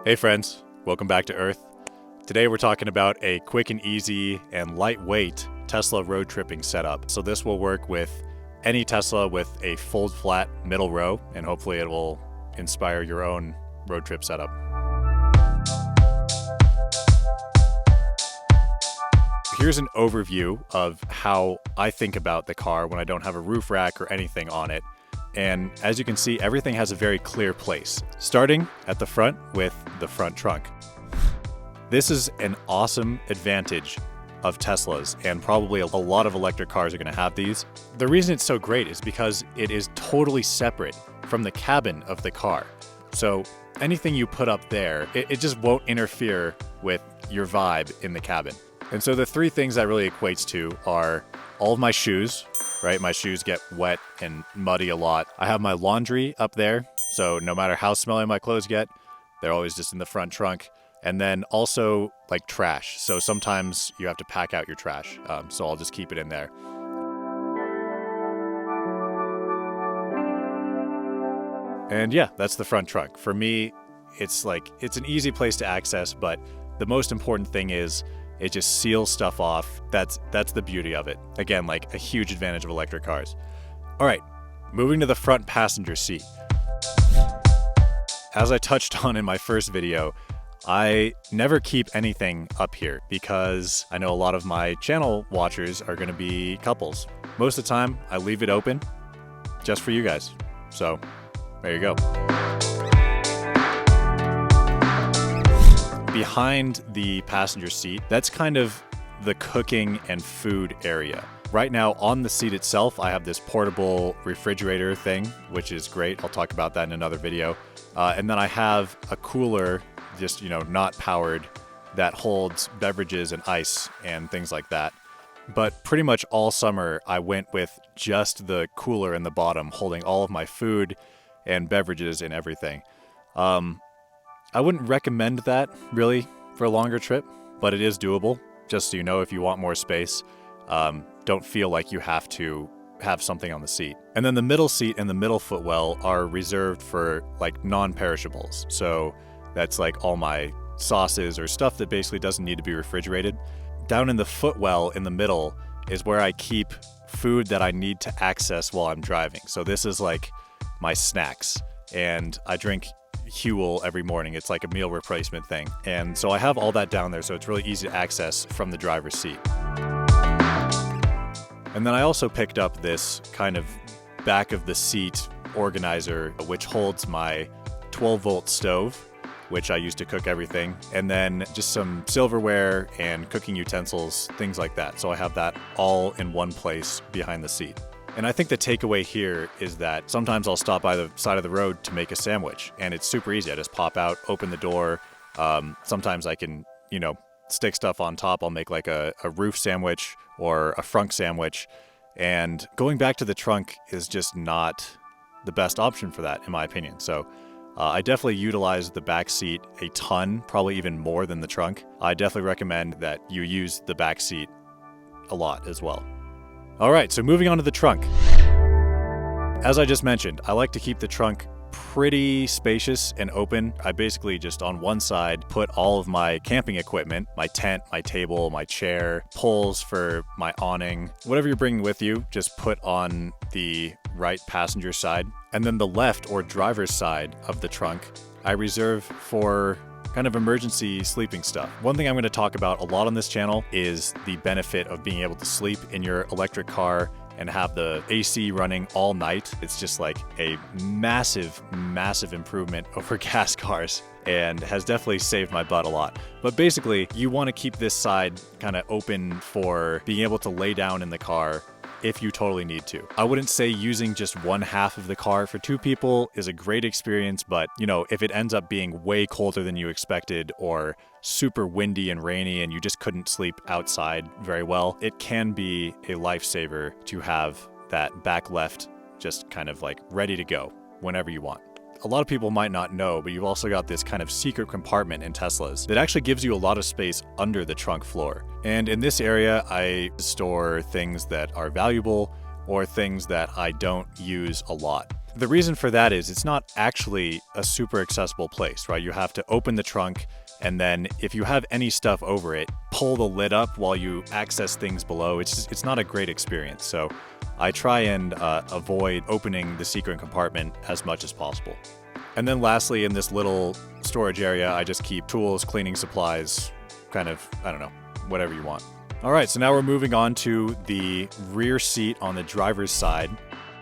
Hey friends, welcome back to Earth. Today we're talking about a quick and easy and lightweight Tesla road tripping setup. So this will work with any Tesla with a fold flat middle row, and hopefully it will inspire your own road trip setup. Here's an overview of how I think about the car when I don't have a roof rack or anything on it. And as you can see, everything has a very clear place, starting at the front with the front trunk. This is an awesome advantage of Teslas, and probably a lot of electric cars are going to have these. The reason it's so great is because it is totally separate from the cabin of the car. So anything you put up there, it just won't interfere with your vibe in the cabin. And so the three things that really equates to are all of my shoes, right? My shoes get wet and muddy a lot. I have my laundry up there, so no matter how smelly my clothes get, they're always just in the front trunk. And then also like trash. So sometimes you have to pack out your trash, so I'll just keep it in there. And yeah, that's the front trunk. For me, it's an easy place to access, but the most important thing is it just seals stuff off. That's the beauty of it. Again, like a huge advantage of electric cars. All right, moving to the front passenger seat. As I touched on in my first video, I never keep anything up here because I know a lot of my channel watchers are gonna be couples. Most of the time, I leave it open just for you guys. So there you go. Behind the passenger seat, that's kind of the cooking and food area. Right now on the seat itself, I have this portable refrigerator thing, which is great. I'll talk about that in another video. And then I have a cooler, just, not powered, that holds beverages and ice and things like that. But pretty much all summer, I went with just the cooler in the bottom, holding all of my food and beverages and everything. I wouldn't recommend that, really, for a longer trip, but it is doable, just so you know if you want more space. Don't feel like you have to have something on the seat. And then the middle seat and the middle footwell are reserved for, non-perishables. So that's, all my sauces or stuff that basically doesn't need to be refrigerated. Down in the footwell in the middle is where I keep food that I need to access while I'm driving. So this is, my snacks. And I drink Huel every morning. It's like a meal replacement thing. And so I have all that down there, so it's really easy to access from the driver's seat. And then I also picked up this kind of back of the seat organizer, which holds my 12-volt stove, which I use to cook everything, and then just some silverware and cooking utensils, things like that. So I have that all in one place behind the seat. And I think the takeaway here is that sometimes I'll stop by the side of the road to make a sandwich, and it's super easy. I just pop out, open the door. Sometimes I can, stick stuff on top. I'll make a roof sandwich or a frunk sandwich. And going back to the trunk is just not the best option for that, in my opinion. So I definitely utilize the back seat a ton, probably even more than the trunk. I definitely recommend that you use the back seat a lot as well. All right, so moving on to the trunk. As I just mentioned, I like to keep the trunk pretty spacious and open. I basically just on one side put all of my camping equipment, my tent, my table, my chair, poles for my awning, whatever you're bringing with you, just put on the right passenger side. And then the left or driver's side of the trunk, I reserve for kind of emergency sleeping stuff. One thing I'm going to talk about a lot on this channel is the benefit of being able to sleep in your electric car and have the AC running all night. It's just like a massive, massive improvement over gas cars and has definitely saved my butt a lot. But basically, you want to keep this side kind of open for being able to lay down in the car if you totally need to. I wouldn't say using just one half of the car for two people is a great experience, but if it ends up being way colder than you expected or super windy and rainy and you just couldn't sleep outside very well, it can be a lifesaver to have that back left just kind of ready to go whenever you want. A lot of people might not know, but you've also got this kind of secret compartment in Teslas that actually gives you a lot of space under the trunk floor. And in this area, I store things that are valuable or things that I don't use a lot. The reason for that is it's not actually a super accessible place, right? You have to open the trunk, and then if you have any stuff over it, pull the lid up while you access things below. It's not a great experience. So I try and avoid opening the secret compartment as much as possible. And then lastly, in this little storage area, I just keep tools, cleaning supplies, kind of, I don't know, whatever you want. All right, so now we're moving on to the rear seat on the driver's side,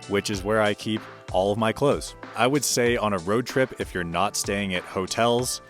which is where I keep all of my clothes. I would say on a road trip, if you're not staying at hotels,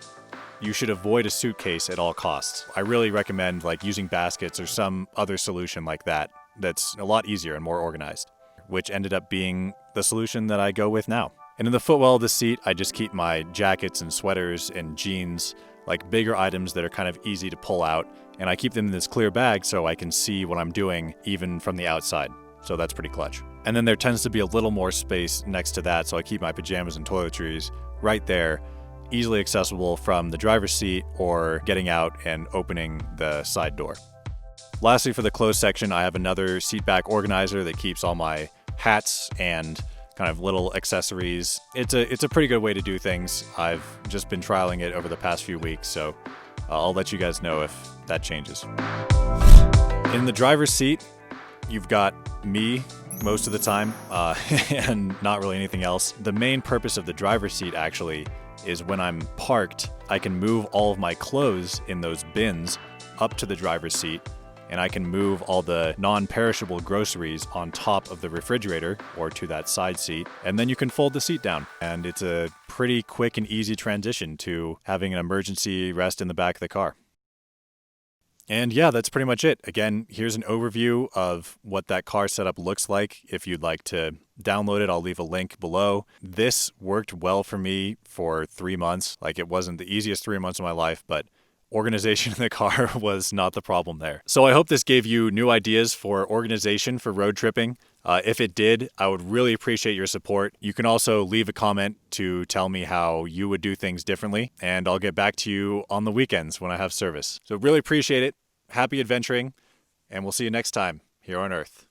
you should avoid a suitcase at all costs. I really recommend like using baskets or some other solution like that that's a lot easier and more organized, which ended up being the solution that I go with now. And in the footwell of the seat, I just keep my jackets and sweaters and jeans, like bigger items that are kind of easy to pull out, and I keep them in this clear bag so I can see what I'm doing even from the outside. So that's pretty clutch. And then there tends to be a little more space next to that, so I keep my pajamas and toiletries right there, easily accessible from the driver's seat or getting out and opening the side door. Lastly, for the clothes section, I have another seat back organizer that keeps all my hats and kind of little accessories. It's a pretty good way to do things. I've just been trialing it over the past few weeks, so I'll let you guys know if that changes. In the driver's seat, you've got me most of the time, and not really anything else. The main purpose of the driver's seat actually is when I'm parked, I can move all of my clothes in those bins up to the driver's seat, and I can move all the non-perishable groceries on top of the refrigerator or to that side seat, and then you can fold the seat down. And it's a pretty quick and easy transition to having an emergency rest in the back of the car. And yeah, that's pretty much it. Again, here's an overview of what that car setup looks like. If you'd like to download it, I'll leave a link below. This worked well for me for 3 months. Like, it wasn't the easiest 3 months of my life, but organization in the car was not the problem there. So I hope this gave you new ideas for organization for road tripping. If it did, I would really appreciate your support. You can also leave a comment to tell me how you would do things differently, and I'll get back to you on the weekends when I have service. So really appreciate it. Happy adventuring, and we'll see you next time here on Earth.